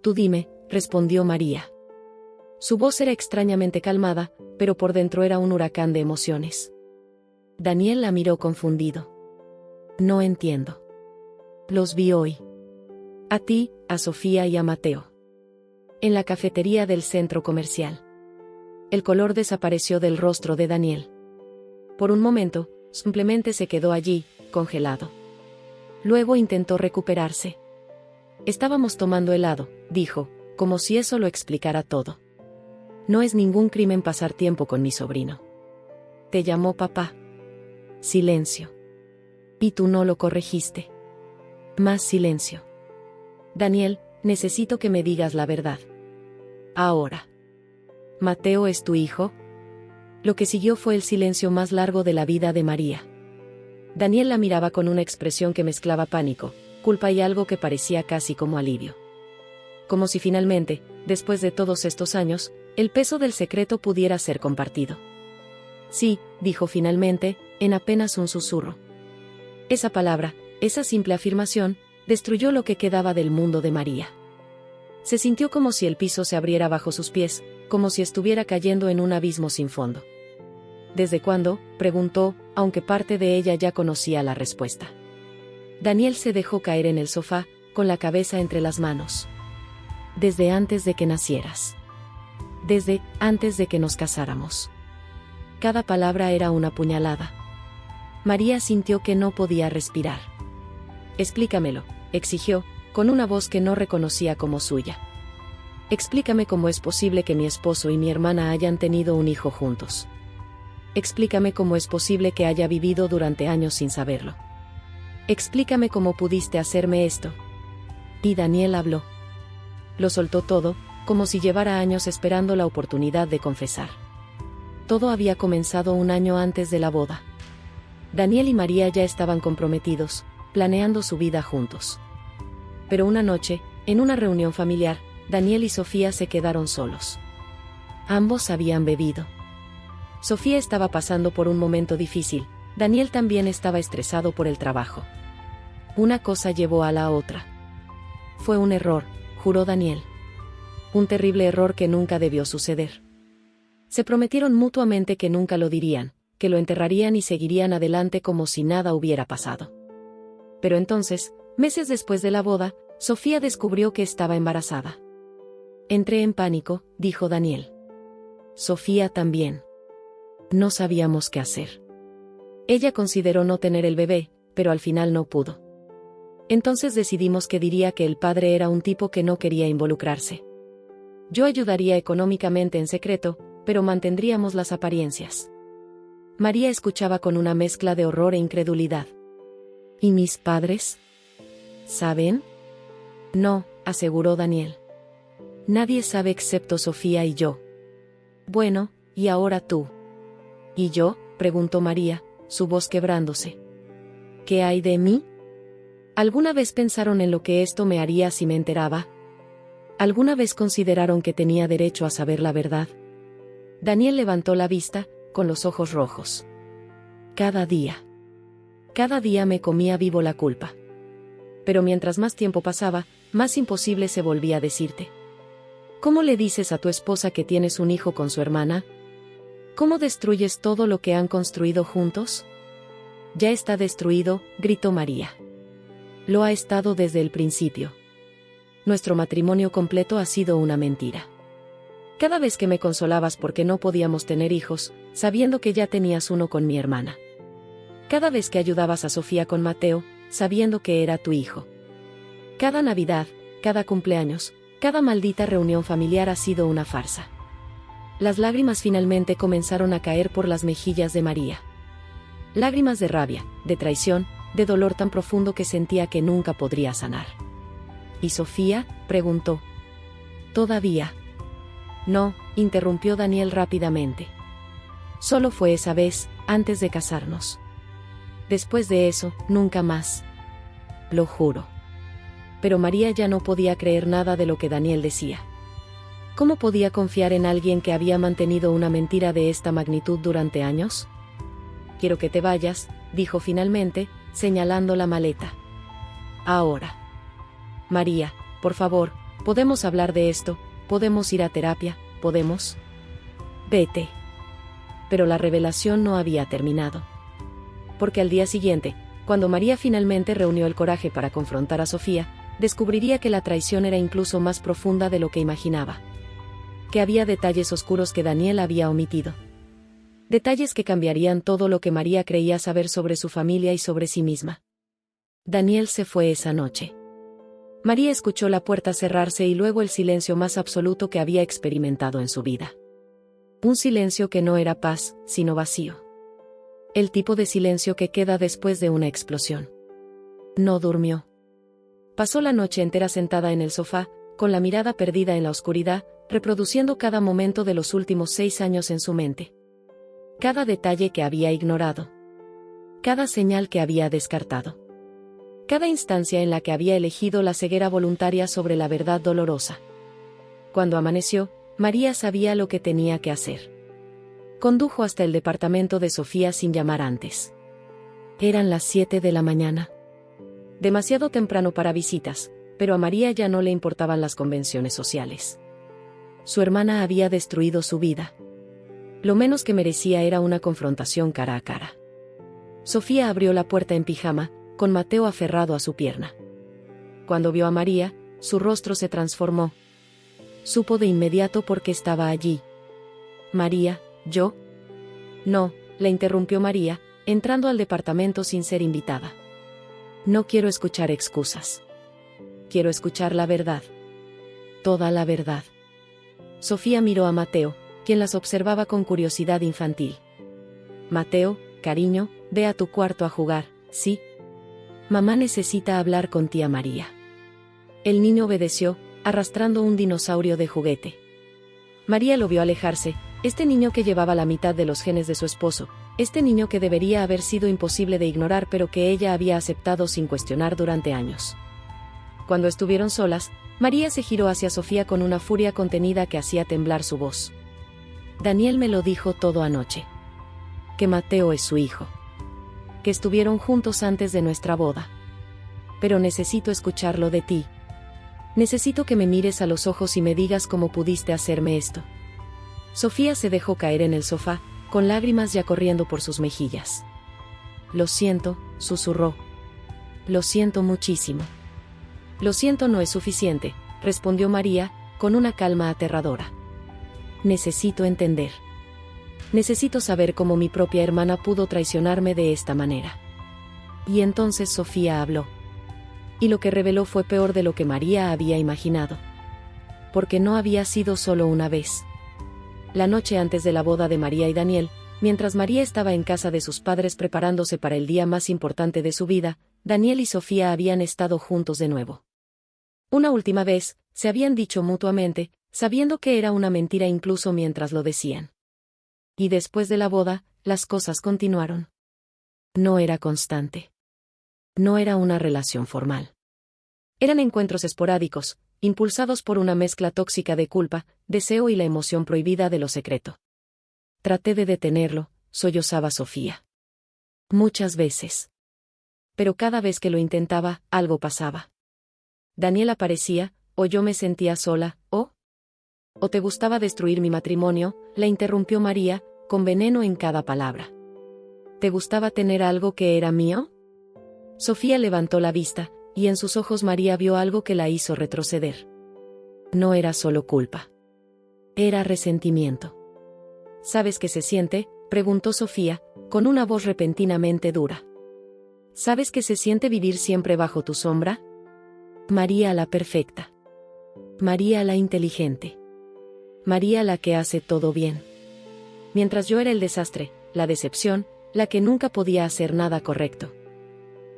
Tú dime, respondió María. Su voz era extrañamente calmada, pero por dentro era un huracán de emociones. Daniel la miró confundido. No entiendo. Los vi hoy. A ti, a Sofía y a Mateo. En la cafetería del centro comercial. El color desapareció del rostro de Daniel. Por un momento, simplemente se quedó allí, congelado. Luego intentó recuperarse. Estábamos tomando helado, dijo, como si eso lo explicara todo. No es ningún crimen pasar tiempo con mi sobrino. Te llamó papá. Silencio. Y tú no lo corregiste. Más silencio. Daniel, necesito que me digas la verdad. Ahora. ¿Mateo es tu hijo? Lo que siguió fue el silencio más largo de la vida de María. Daniel la miraba con una expresión que mezclaba pánico, culpa y algo que parecía casi como alivio. Como si finalmente, después de todos estos años, el peso del secreto pudiera ser compartido. Sí, dijo finalmente, en apenas un susurro. Esa palabra, esa simple afirmación, destruyó lo que quedaba del mundo de María. Se sintió como si el piso se abriera bajo sus pies, como si estuviera cayendo en un abismo sin fondo. ¿Desde cuándo?, preguntó, aunque parte de ella ya conocía la respuesta. Daniel se dejó caer en el sofá, con la cabeza entre las manos. Desde antes de que nacieras. Desde antes de que nos casáramos. Cada palabra era una puñalada. María sintió que no podía respirar. Explícamelo, exigió, con una voz que no reconocía como suya. Explícame cómo es posible que mi esposo y mi hermana hayan tenido un hijo juntos. Explícame cómo es posible que haya vivido durante años sin saberlo. Explícame cómo pudiste hacerme esto. Y Daniel habló. Lo soltó todo, como si llevara años esperando la oportunidad de confesar. Todo había comenzado un año antes de la boda. Daniel y María ya estaban comprometidos, planeando su vida juntos. Pero una noche, en una reunión familiar, Daniel y Sofía se quedaron solos. Ambos habían bebido. Sofía estaba pasando por un momento difícil, Daniel también estaba estresado por el trabajo. Una cosa llevó a la otra. Fue un error, juró Daniel. Un terrible error que nunca debió suceder. Se prometieron mutuamente que nunca lo dirían, que lo enterrarían y seguirían adelante como si nada hubiera pasado. Pero entonces, meses después de la boda, Sofía descubrió que estaba embarazada. Entré en pánico, dijo Daniel. Sofía también. No sabíamos qué hacer. Ella consideró no tener el bebé, pero al final no pudo. Entonces decidimos que diría que el padre era un tipo que no quería involucrarse. Yo ayudaría económicamente en secreto, pero mantendríamos las apariencias. María escuchaba con una mezcla de horror e incredulidad. ¿Y mis padres? ¿Saben? No, aseguró Daniel. Nadie sabe excepto Sofía y yo. Bueno, ¿y ahora tú? ¿Y yo?, preguntó María, su voz quebrándose. ¿Qué hay de mí? ¿Alguna vez pensaron en lo que esto me haría si me enteraba? ¿Alguna vez consideraron que tenía derecho a saber la verdad? Daniel levantó la vista, con los ojos rojos. Cada día me comía vivo la culpa. Pero mientras más tiempo pasaba, más imposible se volvía a decirte. ¿Cómo le dices a tu esposa que tienes un hijo con su hermana? ¿Cómo destruyes todo lo que han construido juntos? Ya está destruido, gritó María. Lo ha estado desde el principio. Nuestro matrimonio completo ha sido una mentira. Cada vez que me consolabas porque no podíamos tener hijos, sabiendo que ya tenías uno con mi hermana. Cada vez que ayudabas a Sofía con Mateo, sabiendo que era tu hijo. Cada Navidad, cada cumpleaños, cada maldita reunión familiar ha sido una farsa. Las lágrimas finalmente comenzaron a caer por las mejillas de María. Lágrimas de rabia, de traición, de dolor tan profundo que sentía que nunca podría sanar. ¿Y Sofía?, preguntó. ¿Todavía? No, interrumpió Daniel rápidamente. Solo fue esa vez, antes de casarnos. Después de eso, nunca más. Lo juro. Pero María ya no podía creer nada de lo que Daniel decía. ¿Cómo podía confiar en alguien que había mantenido una mentira de esta magnitud durante años? Quiero que te vayas, dijo finalmente, señalando la maleta. Ahora. María, por favor, podemos hablar de esto, podemos ir a terapia, podemos. Vete. Pero la revelación no había terminado. Porque al día siguiente, cuando María finalmente reunió el coraje para confrontar a Sofía, descubriría que la traición era incluso más profunda de lo que imaginaba. Que había detalles oscuros que Daniel había omitido. Detalles que cambiarían todo lo que María creía saber sobre su familia y sobre sí misma. Daniel se fue esa noche. María escuchó la puerta cerrarse y luego el silencio más absoluto que había experimentado en su vida. Un silencio que no era paz, sino vacío. El tipo de silencio que queda después de una explosión. No durmió. Pasó la noche entera sentada en el sofá, con la mirada perdida en la oscuridad, reproduciendo cada momento de los últimos 6 años en su mente. Cada detalle que había ignorado. Cada señal que había descartado. Cada instancia en la que había elegido la ceguera voluntaria sobre la verdad dolorosa. Cuando amaneció, María sabía lo que tenía que hacer. Condujo hasta el departamento de Sofía sin llamar antes. Eran las 7 de la mañana. Demasiado temprano para visitas, pero a María ya no le importaban las convenciones sociales. Su hermana había destruido su vida. Lo menos que merecía era una confrontación cara a cara. Sofía abrió la puerta en pijama, con Mateo aferrado a su pierna. Cuando vio a María, su rostro se transformó. Supo de inmediato por qué estaba allí. María, ¿yo? No, la interrumpió María, entrando al departamento sin ser invitada. No quiero escuchar excusas. Quiero escuchar la verdad. Toda la verdad. Sofía miró a Mateo, quien las observaba con curiosidad infantil. Mateo, cariño, ve a tu cuarto a jugar, ¿sí? Mamá necesita hablar con tía María. El niño obedeció, arrastrando un dinosaurio de juguete. María lo vio alejarse, este niño que llevaba la mitad de los genes de su esposo, Este niño que debería haber sido imposible de ignorar pero que ella había aceptado sin cuestionar durante años. Cuando estuvieron solas, María se giró hacia Sofía con una furia contenida que hacía temblar su voz. Daniel me lo dijo todo anoche. Que Mateo es su hijo. Que estuvieron juntos antes de nuestra boda. Pero necesito escucharlo de ti. Necesito que me mires a los ojos y me digas cómo pudiste hacerme esto. Sofía se dejó caer en el sofá, con lágrimas ya corriendo por sus mejillas. Lo siento, susurró. Lo siento muchísimo. Lo siento no es suficiente, respondió María, con una calma aterradora. Necesito entender. Necesito saber cómo mi propia hermana pudo traicionarme de esta manera. Y entonces Sofía habló. Y lo que reveló fue peor de lo que María había imaginado. Porque no había sido solo una vez. La noche antes de la boda de María y Daniel, mientras María estaba en casa de sus padres preparándose para el día más importante de su vida, Daniel y Sofía habían estado juntos de nuevo. Una última vez, se habían dicho mutuamente, sabiendo que era una mentira incluso mientras lo decían. Y después de la boda, las cosas continuaron. No era constante. No era una relación formal. Eran encuentros esporádicos, impulsados por una mezcla tóxica de culpa, deseo y la emoción prohibida de lo secreto. Traté de detenerlo, sollozaba Sofía. Muchas veces. Pero cada vez que lo intentaba, algo pasaba. Daniel aparecía, o yo me sentía sola, o te gustaba destruir mi matrimonio, la interrumpió María, con veneno en cada palabra. ¿Te gustaba tener algo que era mío? Sofía levantó la vista, y en sus ojos María vio algo que la hizo retroceder. No era solo culpa. Era resentimiento. ¿Sabes qué se siente?, preguntó Sofía, con una voz repentinamente dura. ¿Sabes qué se siente vivir siempre bajo tu sombra? María la perfecta. María la inteligente. María la que hace todo bien. Mientras yo era el desastre, la decepción, la que nunca podía hacer nada correcto.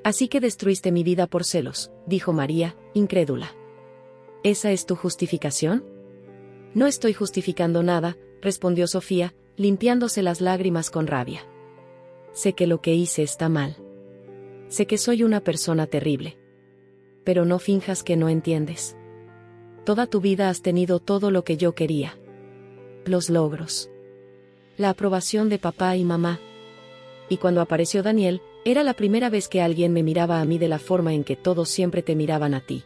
Así que destruiste mi vida por celos, dijo María, incrédula. ¿Esa es tu justificación? No estoy justificando nada, respondió Sofía, limpiándose las lágrimas con rabia. Sé que lo que hice está mal. Sé que soy una persona terrible. Pero no finjas que no entiendes. Toda tu vida has tenido todo lo que yo quería. Los logros. La aprobación de papá y mamá. Y cuando apareció Daniel, era la primera vez que alguien me miraba a mí de la forma en que todos siempre te miraban a ti.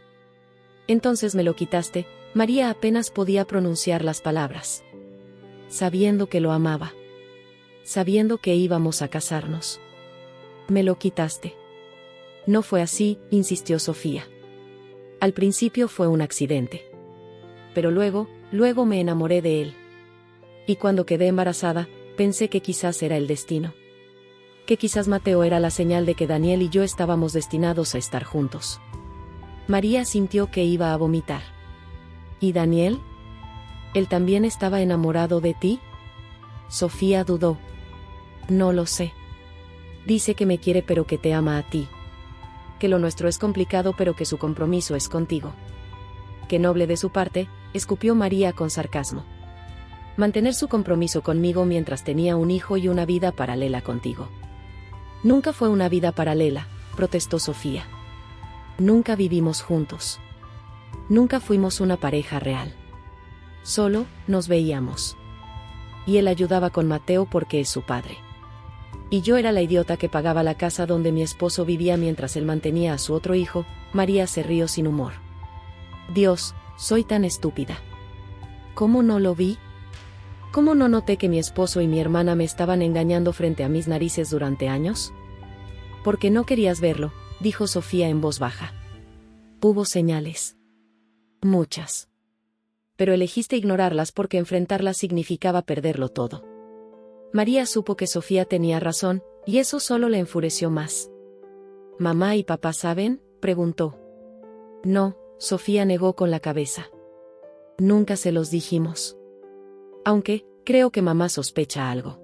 Entonces me lo quitaste. María apenas podía pronunciar las palabras. Sabiendo que lo amaba. Sabiendo que íbamos a casarnos. Me lo quitaste. No fue así, insistió Sofía. Al principio fue un accidente. Pero luego me enamoré de él. Y cuando quedé embarazada, pensé que quizás era el destino. Que quizás Mateo era la señal de que Daniel y yo estábamos destinados a estar juntos. María sintió que iba a vomitar. ¿Y Daniel? ¿Él también estaba enamorado de ti? Sofía dudó. No lo sé. Dice que me quiere pero que te ama a ti. Que lo nuestro es complicado pero que su compromiso es contigo. Que noble de su parte, escupió María con sarcasmo. Mantener su compromiso conmigo mientras tenía un hijo y una vida paralela contigo. Nunca fue una vida paralela, protestó Sofía. Nunca vivimos juntos. Nunca fuimos una pareja real. Solo nos veíamos. Y él ayudaba con Mateo porque es su padre. Y yo era la idiota que pagaba la casa donde mi esposo vivía mientras él mantenía a su otro hijo. María se rió sin humor. Dios, soy tan estúpida. ¿Cómo no lo vi? ¿Cómo no noté que mi esposo y mi hermana me estaban engañando frente a mis narices durante años? Porque no querías verlo, dijo Sofía en voz baja. Hubo señales. Muchas. Pero elegiste ignorarlas porque enfrentarlas significaba perderlo todo. María supo que Sofía tenía razón, y eso solo le enfureció más. ¿Mamá y papá saben?, preguntó. No, Sofía negó con la cabeza. Nunca se los dijimos. Aunque, creo que mamá sospecha algo.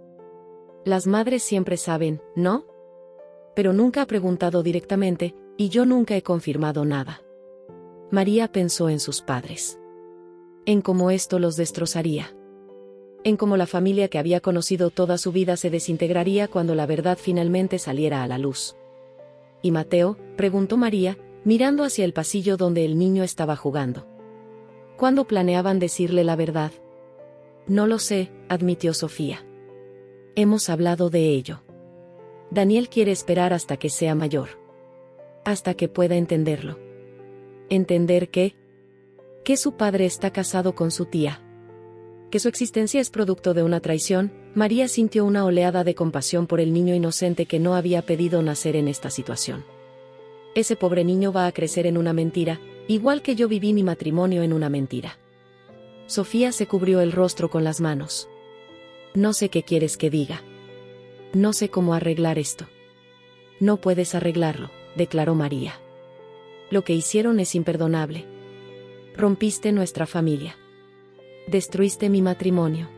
Las madres siempre saben, ¿no? Pero nunca ha preguntado directamente, y yo nunca he confirmado nada. María pensó en sus padres. En cómo esto los destrozaría. en cómo la familia que había conocido toda su vida se desintegraría cuando la verdad finalmente saliera a la luz. ¿Y Mateo?, preguntó María, mirando hacia el pasillo donde el niño estaba jugando. ¿Cuándo planeaban decirle la verdad? No lo sé, admitió Sofía. Hemos hablado de ello. Daniel quiere esperar hasta que sea mayor. Hasta que pueda entenderlo. ¿Entender qué? Que su padre está casado con su tía. Que su existencia es producto de una traición. María sintió una oleada de compasión por el niño inocente que no había pedido nacer en esta situación. Ese pobre niño va a crecer en una mentira, igual que yo viví mi matrimonio en una mentira. Sofía se cubrió el rostro con las manos. No sé qué quieres que diga. No sé cómo arreglar esto. No puedes arreglarlo, declaró María. Lo que hicieron es imperdonable. Rompiste nuestra familia. Destruiste mi matrimonio.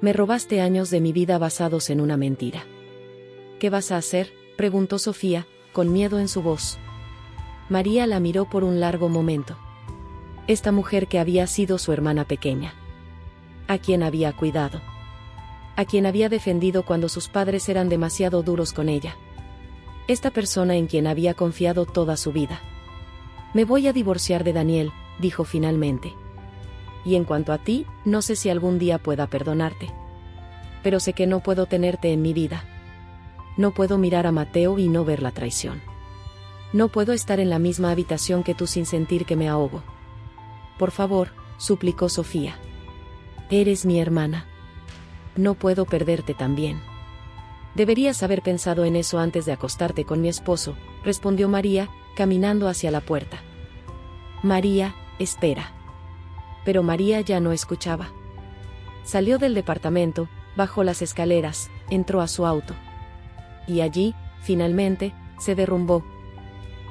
Me robaste años de mi vida basados en una mentira. ¿Qué vas a hacer?, preguntó Sofía, con miedo en su voz. María la miró por un largo momento. Esta mujer que había sido su hermana pequeña. A quien había cuidado. A quien había defendido cuando sus padres eran demasiado duros con ella. Esta persona en quien había confiado toda su vida. Me voy a divorciar de Daniel, dijo finalmente. Y en cuanto a ti, no sé si algún día pueda perdonarte. Pero sé que no puedo tenerte en mi vida. No puedo mirar a Mateo y no ver la traición. No puedo estar en la misma habitación que tú sin sentir que me ahogo. Por favor, suplicó Sofía. Eres mi hermana. No puedo perderte también. Deberías haber pensado en eso antes de acostarte con mi esposo, respondió María, caminando hacia la puerta. María, espera. Pero María ya no escuchaba. Salió del departamento, bajó las escaleras, entró a su auto. Y allí, finalmente, se derrumbó.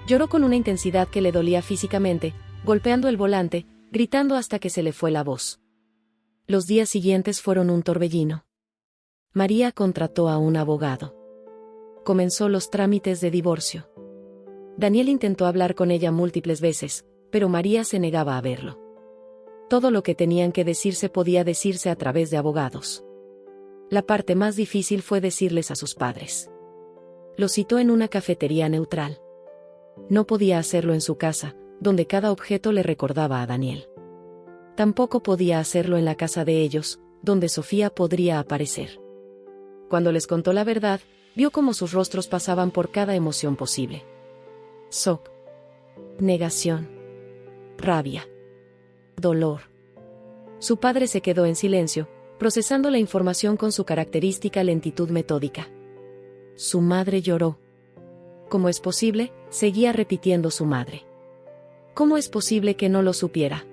Lloró con una intensidad que le dolía físicamente, golpeando el volante, gritando hasta que se le fue la voz. Los días siguientes fueron un torbellino. María contrató a un abogado. Comenzó los trámites de divorcio. Daniel intentó hablar con ella múltiples veces, pero María se negaba a verlo. Todo lo que tenían que decirse podía decirse a través de abogados. La parte más difícil fue decirles a sus padres. Lo citó en una cafetería neutral. No podía hacerlo en su casa, donde cada objeto le recordaba a Daniel. Tampoco podía hacerlo en la casa de ellos, donde Sofía podría aparecer. Cuando les contó la verdad, vio cómo sus rostros pasaban por cada emoción posible. Shock. Negación. Rabia. Dolor. Su padre se quedó en silencio, procesando la información con su característica lentitud metódica. Su madre lloró. ¿Cómo es posible?, seguía repitiendo su madre. ¿Cómo es posible que no lo supiera?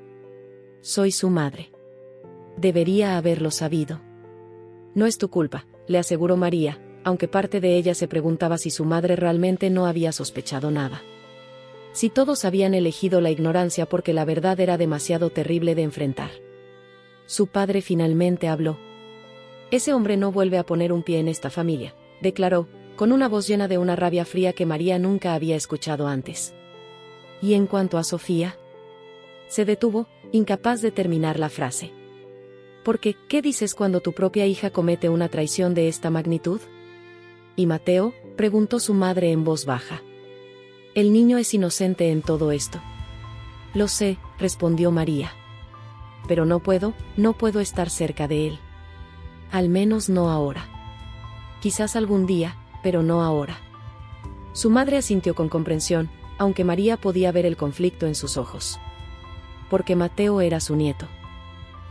Soy su madre. Debería haberlo sabido. No es tu culpa, le aseguró María, aunque parte de ella se preguntaba si su madre realmente no había sospechado nada. Si todos habían elegido la ignorancia porque la verdad era demasiado terrible de enfrentar. Su padre finalmente habló. Ese hombre no vuelve a poner un pie en esta familia, declaró, con una voz llena de una rabia fría que María nunca había escuchado antes. Y en cuanto a Sofía, se detuvo, incapaz de terminar la frase. Porque, ¿qué dices cuando tu propia hija comete una traición de esta magnitud? ¿Y Mateo?, preguntó su madre en voz baja. El niño es inocente en todo esto. Lo sé, respondió María. Pero no puedo estar cerca de él. Al menos no ahora. Quizás algún día, pero no ahora. Su madre asintió con comprensión, aunque María podía ver el conflicto en sus ojos. Porque Mateo era su nieto.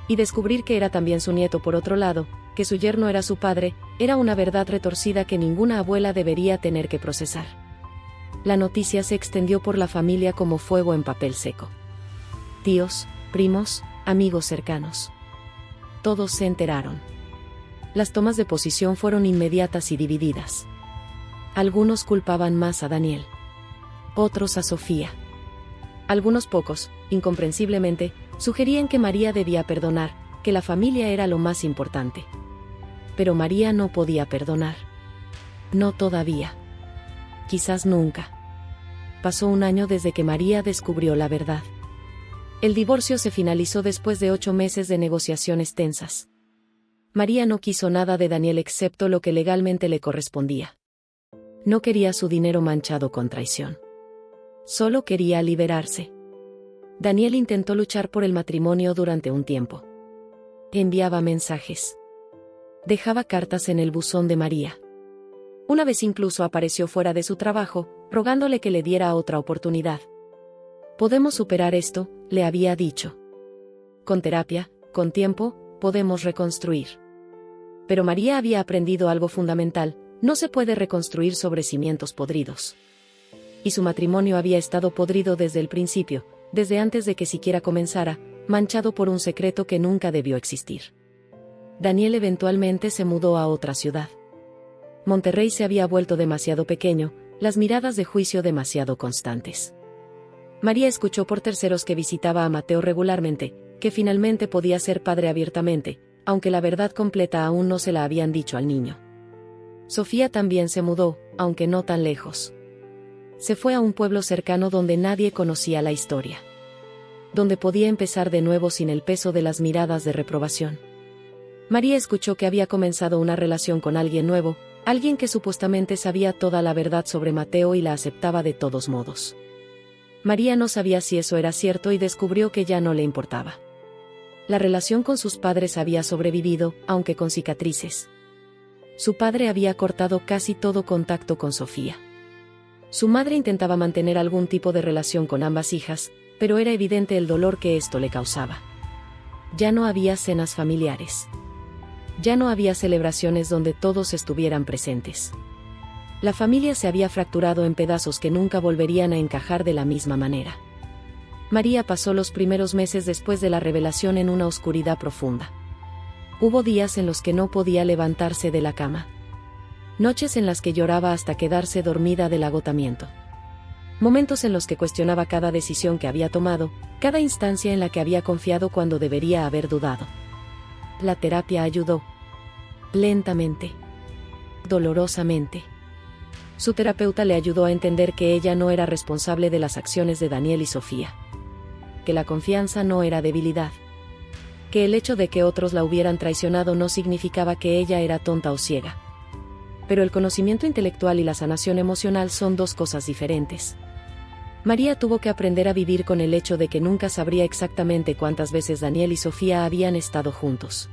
Y descubrir que era también su nieto por otro lado, que su yerno era su padre, era una verdad retorcida que ninguna abuela debería tener que procesar. La noticia se extendió por la familia como fuego en papel seco. Tíos, primos, amigos cercanos. Todos se enteraron. Las tomas de posición fueron inmediatas y divididas. Algunos culpaban más a Daniel. Otros a Sofía. Algunos pocos, incomprensiblemente, sugerían que María debía perdonar, que la familia era lo más importante. Pero María no podía perdonar. No todavía. Quizás nunca. Pasó un año desde que María descubrió la verdad. El divorcio se finalizó después de 8 meses de negociaciones tensas. María no quiso nada de Daniel excepto lo que legalmente le correspondía. No quería su dinero manchado con traición. Solo quería liberarse. Daniel intentó luchar por el matrimonio durante un tiempo. Enviaba mensajes. Dejaba cartas en el buzón de María. Una vez incluso apareció fuera de su trabajo, rogándole que le diera otra oportunidad. Podemos superar esto, le había dicho. Con terapia, con tiempo, podemos reconstruir. Pero María había aprendido algo fundamental: no se puede reconstruir sobre cimientos podridos. Y su matrimonio había estado podrido desde el principio, desde antes de que siquiera comenzara, manchado por un secreto que nunca debió existir. Daniel eventualmente se mudó a otra ciudad. Monterrey se había vuelto demasiado pequeño, las miradas de juicio demasiado constantes. María escuchó por terceros que visitaba a Mateo regularmente, que finalmente podía ser padre abiertamente, aunque la verdad completa aún no se la habían dicho al niño. Sofía también se mudó, aunque no tan lejos. Se fue a un pueblo cercano donde nadie conocía la historia. Donde podía empezar de nuevo sin el peso de las miradas de reprobación. María escuchó que había comenzado una relación con alguien nuevo, alguien que supuestamente sabía toda la verdad sobre Mateo y la aceptaba de todos modos. María no sabía si eso era cierto y descubrió que ya no le importaba. La relación con sus padres había sobrevivido, aunque con cicatrices. Su padre había cortado casi todo contacto con Sofía. Su madre intentaba mantener algún tipo de relación con ambas hijas, pero era evidente el dolor que esto le causaba. Ya no había cenas familiares. Ya no había celebraciones donde todos estuvieran presentes. La familia se había fracturado en pedazos que nunca volverían a encajar de la misma manera. María pasó los primeros meses después de la revelación en una oscuridad profunda. Hubo días en los que no podía levantarse de la cama. Noches en las que lloraba hasta quedarse dormida del agotamiento. Momentos en los que cuestionaba cada decisión que había tomado, cada instancia en la que había confiado cuando debería haber dudado. La terapia ayudó. Lentamente. Dolorosamente. Su terapeuta le ayudó a entender que ella no era responsable de las acciones de Daniel y Sofía. Que la confianza no era debilidad. Que el hecho de que otros la hubieran traicionado no significaba que ella era tonta o ciega. Pero el conocimiento intelectual y la sanación emocional son dos cosas diferentes. María tuvo que aprender a vivir con el hecho de que nunca sabría exactamente cuántas veces Daniel y Sofía habían estado juntos.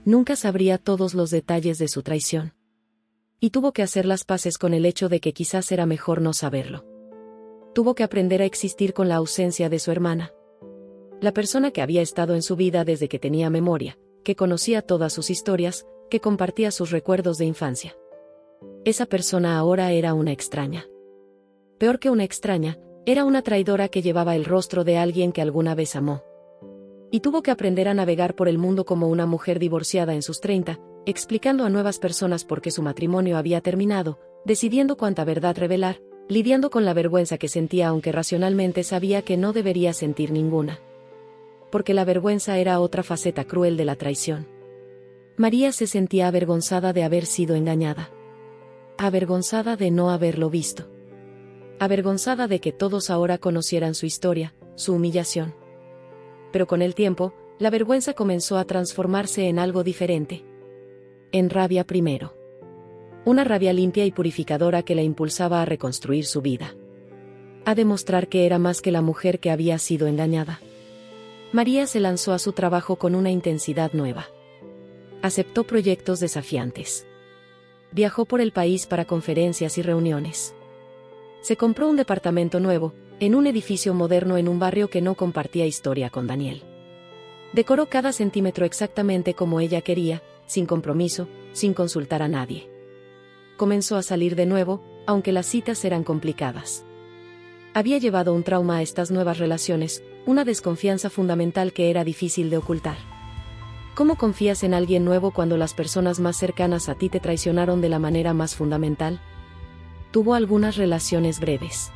Nunca sabría todos los detalles de su traición. Y tuvo que hacer las paces con el hecho de que quizás era mejor no saberlo. Tuvo que aprender a existir con la ausencia de su hermana. La persona que había estado en su vida desde que tenía memoria, que conocía todas sus historias, que compartía sus recuerdos de infancia. Esa persona ahora era una extraña. Peor que una extraña, era una traidora que llevaba el rostro de alguien que alguna vez amó. Y tuvo que aprender a navegar por el mundo como una mujer divorciada en sus 30, explicando a nuevas personas por qué su matrimonio había terminado, decidiendo cuánta verdad revelar, lidiando con la vergüenza que sentía aunque racionalmente sabía que no debería sentir ninguna. Porque la vergüenza era otra faceta cruel de la traición. María se sentía avergonzada de haber sido engañada. Avergonzada de no haberlo visto. Avergonzada de que todos ahora conocieran su historia, su humillación. Pero con el tiempo, la vergüenza comenzó a transformarse en algo diferente. En rabia primero. Una rabia limpia y purificadora que la impulsaba a reconstruir su vida. A demostrar que era más que la mujer que había sido engañada. María se lanzó a su trabajo con una intensidad nueva. Aceptó proyectos desafiantes. Viajó por el país para conferencias y reuniones. Se compró un departamento nuevo, en un edificio moderno en un barrio que no compartía historia con Daniel. Decoró cada centímetro exactamente como ella quería, sin compromiso, sin consultar a nadie. Comenzó a salir de nuevo, aunque las citas eran complicadas. Había llevado un trauma a estas nuevas relaciones, una desconfianza fundamental que era difícil de ocultar. ¿Cómo confías en alguien nuevo cuando las personas más cercanas a ti te traicionaron de la manera más fundamental? Tuvo algunas relaciones breves.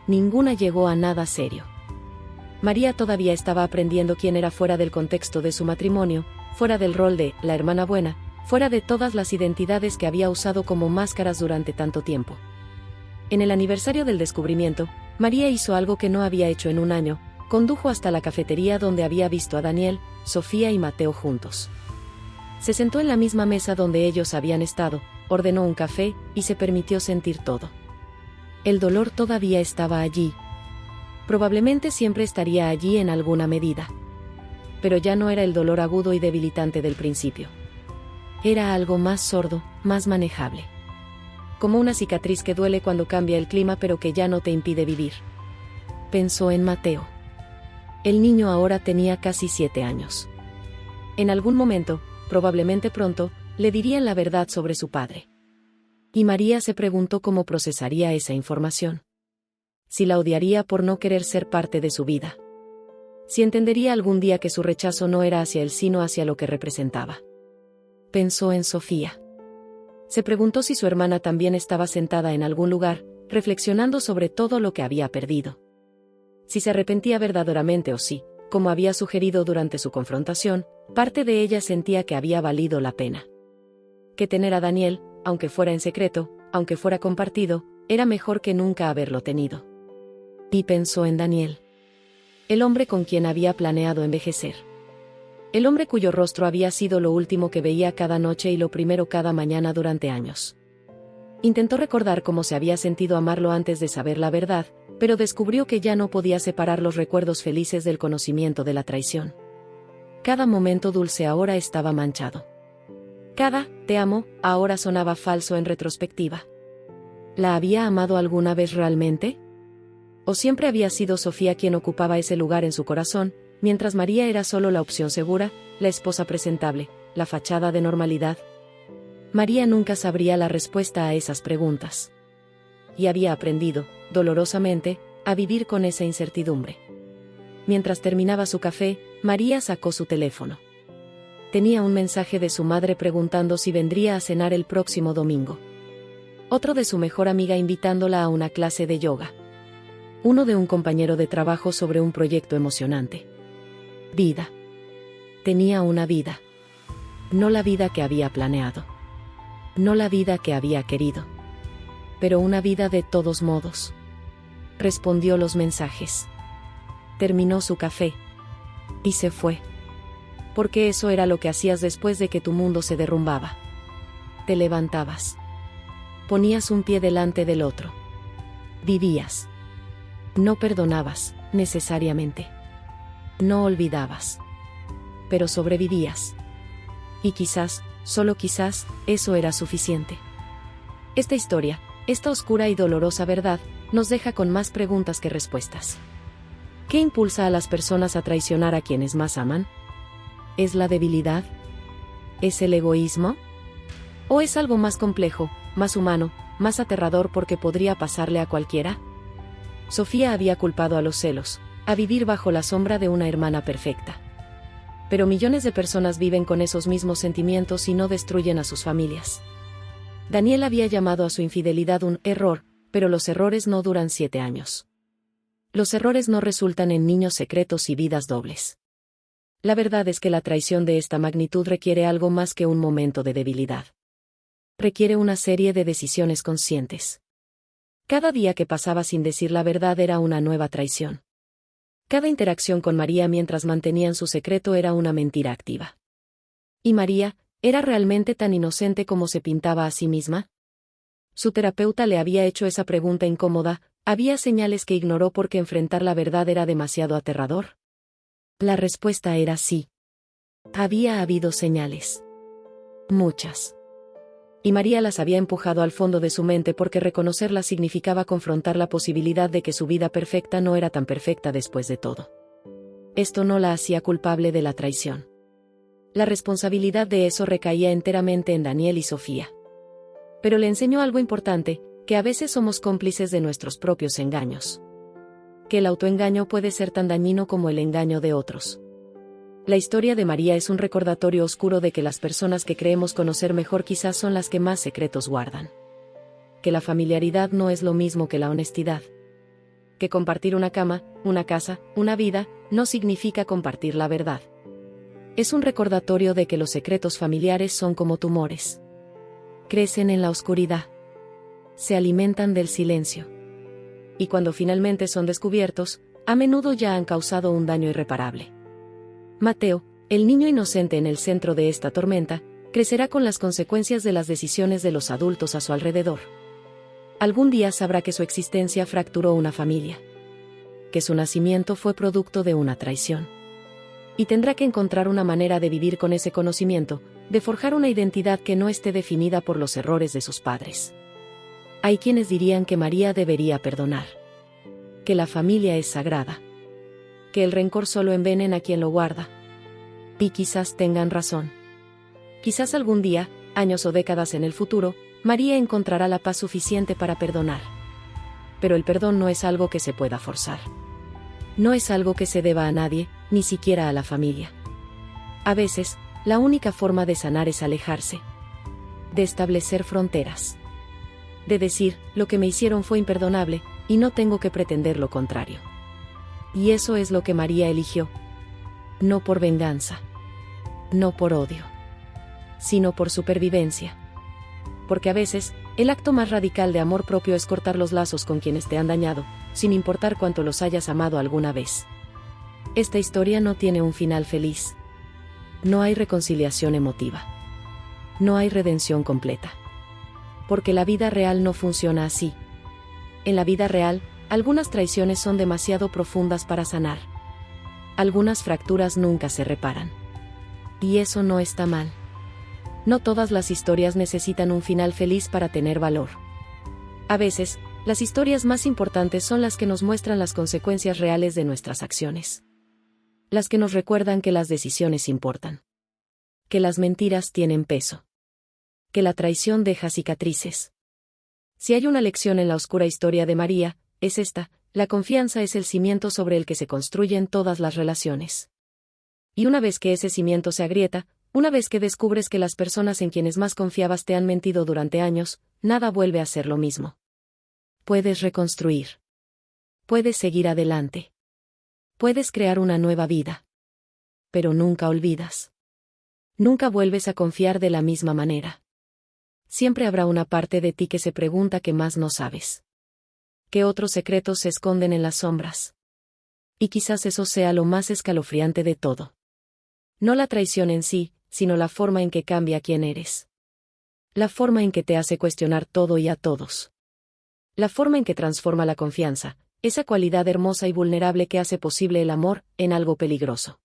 Ninguna llegó a nada serio. María todavía estaba aprendiendo quién era fuera del contexto de su matrimonio, fuera del rol de la hermana buena, fuera de todas las identidades que había usado como máscaras durante tanto tiempo. En el aniversario del descubrimiento, María hizo algo que no había hecho en un año, condujo hasta la cafetería donde había visto a Daniel, Sofía y Mateo juntos. Se sentó en la misma mesa donde ellos habían estado, ordenó un café y se permitió sentir todo. El dolor todavía estaba allí. Probablemente siempre estaría allí en alguna medida. Pero ya no era el dolor agudo y debilitante del principio. Era algo más sordo, más manejable. Como una cicatriz que duele cuando cambia el clima pero que ya no te impide vivir. Pensó en Mateo. El niño ahora tenía casi 7 años. En algún momento, probablemente pronto, le dirían la verdad sobre su padre. Y María se preguntó cómo procesaría esa información. Si la odiaría por no querer ser parte de su vida. Si entendería algún día que su rechazo no era hacia él sino hacia lo que representaba. Pensó en Sofía. Se preguntó si su hermana también estaba sentada en algún lugar, reflexionando sobre todo lo que había perdido. Si se arrepentía verdaderamente o si, como había sugerido durante su confrontación, parte de ella sentía que había valido la pena. Que tener a Daniel, aunque fuera en secreto, aunque fuera compartido, era mejor que nunca haberlo tenido. Y pensó en Daniel. El hombre con quien había planeado envejecer. El hombre cuyo rostro había sido lo último que veía cada noche y lo primero cada mañana durante años. Intentó recordar cómo se había sentido amarlo antes de saber la verdad, pero descubrió que ya no podía separar los recuerdos felices del conocimiento de la traición. Cada momento dulce ahora estaba manchado. Cada "te amo" ahora sonaba falso en retrospectiva. ¿La había amado alguna vez realmente? ¿O siempre había sido Sofía quien ocupaba ese lugar en su corazón, mientras María era solo la opción segura, la esposa presentable, la fachada de normalidad? María nunca sabría la respuesta a esas preguntas. Y había aprendido, dolorosamente, a vivir con esa incertidumbre. Mientras terminaba su café, María sacó su teléfono. Tenía un mensaje de su madre preguntando si vendría a cenar el próximo domingo. Otro de su mejor amiga invitándola a una clase de yoga. Uno de un compañero de trabajo sobre un proyecto emocionante. Vida. Tenía una vida. No la vida que había planeado. No la vida que había querido. Pero una vida de todos modos. Respondió los mensajes. Terminó su café. Y se fue. Porque eso era lo que hacías después de que tu mundo se derrumbaba. Te levantabas. Ponías un pie delante del otro. Vivías. No perdonabas, necesariamente. No olvidabas. Pero sobrevivías. Y quizás, solo quizás, eso era suficiente. Esta historia, esta oscura y dolorosa verdad, nos deja con más preguntas que respuestas. ¿Qué impulsa a las personas a traicionar a quienes más aman? ¿Es la debilidad? ¿Es el egoísmo? ¿O es algo más complejo, más humano, más aterrador porque podría pasarle a cualquiera? Sofía había culpado a los celos, a vivir bajo la sombra de una hermana perfecta. Pero millones de personas viven con esos mismos sentimientos y no destruyen a sus familias. Daniel había llamado a su infidelidad un error, pero los errores no duran 7 años. Los errores no resultan en niños secretos y vidas dobles. La verdad es que la traición de esta magnitud requiere algo más que un momento de debilidad. Requiere una serie de decisiones conscientes. Cada día que pasaba sin decir la verdad era una nueva traición. Cada interacción con María mientras mantenían su secreto era una mentira activa. ¿Y María, era realmente tan inocente como se pintaba a sí misma? Su terapeuta le había hecho esa pregunta incómoda, ¿había señales que ignoró porque enfrentar la verdad era demasiado aterrador? La respuesta era sí. Había habido señales. Muchas. Y María las había empujado al fondo de su mente porque reconocerlas significaba confrontar la posibilidad de que su vida perfecta no era tan perfecta después de todo. Esto no la hacía culpable de la traición. La responsabilidad de eso recaía enteramente en Daniel y Sofía. Pero le enseñó algo importante, que a veces somos cómplices de nuestros propios engaños. Que el autoengaño puede ser tan dañino como el engaño de otros. La historia de María es un recordatorio oscuro de que las personas que creemos conocer mejor quizás son las que más secretos guardan. Que la familiaridad no es lo mismo que la honestidad. Que compartir una cama, una casa, una vida, no significa compartir la verdad. Es un recordatorio de que los secretos familiares son como tumores. Crecen en la oscuridad. Se alimentan del silencio. Y cuando finalmente son descubiertos, a menudo ya han causado un daño irreparable. Mateo, el niño inocente en el centro de esta tormenta, crecerá con las consecuencias de las decisiones de los adultos a su alrededor. Algún día sabrá que su existencia fracturó una familia, que su nacimiento fue producto de una traición. Y tendrá que encontrar una manera de vivir con ese conocimiento, de forjar una identidad que no esté definida por los errores de sus padres. Hay quienes dirían que María debería perdonar, que la familia es sagrada, que el rencor solo envenena a quien lo guarda. Y quizás tengan razón. Quizás algún día, años o décadas en el futuro, María encontrará la paz suficiente para perdonar. Pero el perdón no es algo que se pueda forzar. No es algo que se deba a nadie, ni siquiera a la familia. A veces, la única forma de sanar es alejarse, de establecer fronteras, de decir, lo que me hicieron fue imperdonable, y no tengo que pretender lo contrario. Y eso es lo que María eligió. No por venganza, no por odio, sino por supervivencia. Porque a veces, el acto más radical de amor propio es cortar los lazos con quienes te han dañado, sin importar cuánto los hayas amado alguna vez. Esta historia no tiene un final feliz. No hay reconciliación emotiva. No hay redención completa. Porque la vida real no funciona así. En la vida real, algunas traiciones son demasiado profundas para sanar. Algunas fracturas nunca se reparan. Y eso no está mal. No todas las historias necesitan un final feliz para tener valor. A veces, las historias más importantes son las que nos muestran las consecuencias reales de nuestras acciones. Las que nos recuerdan que las decisiones importan. Que las mentiras tienen peso. Que la traición deja cicatrices. Si hay una lección en la oscura historia de María, es esta: la confianza es el cimiento sobre el que se construyen todas las relaciones. Y una vez que ese cimiento se agrieta, una vez que descubres que las personas en quienes más confiabas te han mentido durante años, nada vuelve a ser lo mismo. Puedes reconstruir. Puedes seguir adelante. Puedes crear una nueva vida. Pero nunca olvidas. Nunca vuelves a confiar de la misma manera. Siempre habrá una parte de ti que se pregunta qué más no sabes. Qué otros secretos se esconden en las sombras. Y quizás eso sea lo más escalofriante de todo. No la traición en sí, sino la forma en que cambia quién eres. La forma en que te hace cuestionar todo y a todos. La forma en que transforma la confianza, esa cualidad hermosa y vulnerable que hace posible el amor, en algo peligroso.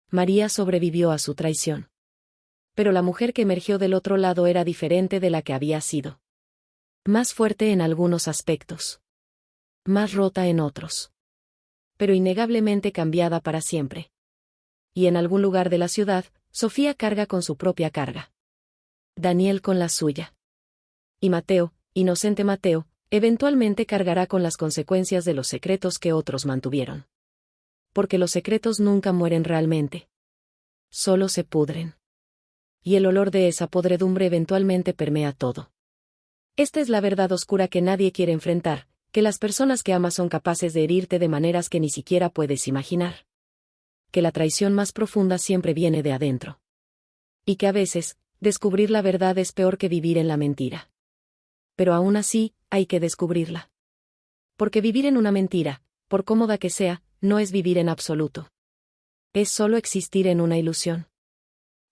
María sobrevivió a su traición. Pero la mujer que emergió del otro lado era diferente de la que había sido. Más fuerte en algunos aspectos. Más rota en otros. Pero innegablemente cambiada para siempre. Y en algún lugar de la ciudad, Sofía carga con su propia carga. Daniel con la suya. Y Mateo, inocente Mateo, eventualmente cargará con las consecuencias de los secretos que otros mantuvieron. Porque los secretos nunca mueren realmente. Solo se pudren. Y el olor de esa podredumbre eventualmente permea todo. Esta es la verdad oscura que nadie quiere enfrentar, que las personas que amas son capaces de herirte de maneras que ni siquiera puedes imaginar. Que la traición más profunda siempre viene de adentro. Y que a veces, descubrir la verdad es peor que vivir en la mentira. Pero aún así, hay que descubrirla. Porque vivir en una mentira, por cómoda que sea, no es vivir en absoluto. Es solo existir en una ilusión.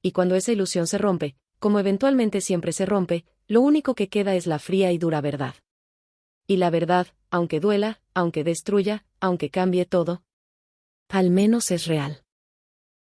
Y cuando esa ilusión se rompe, como eventualmente siempre se rompe, lo único que queda es la fría y dura verdad. Y la verdad, aunque duela, aunque destruya, aunque cambie todo, al menos es real.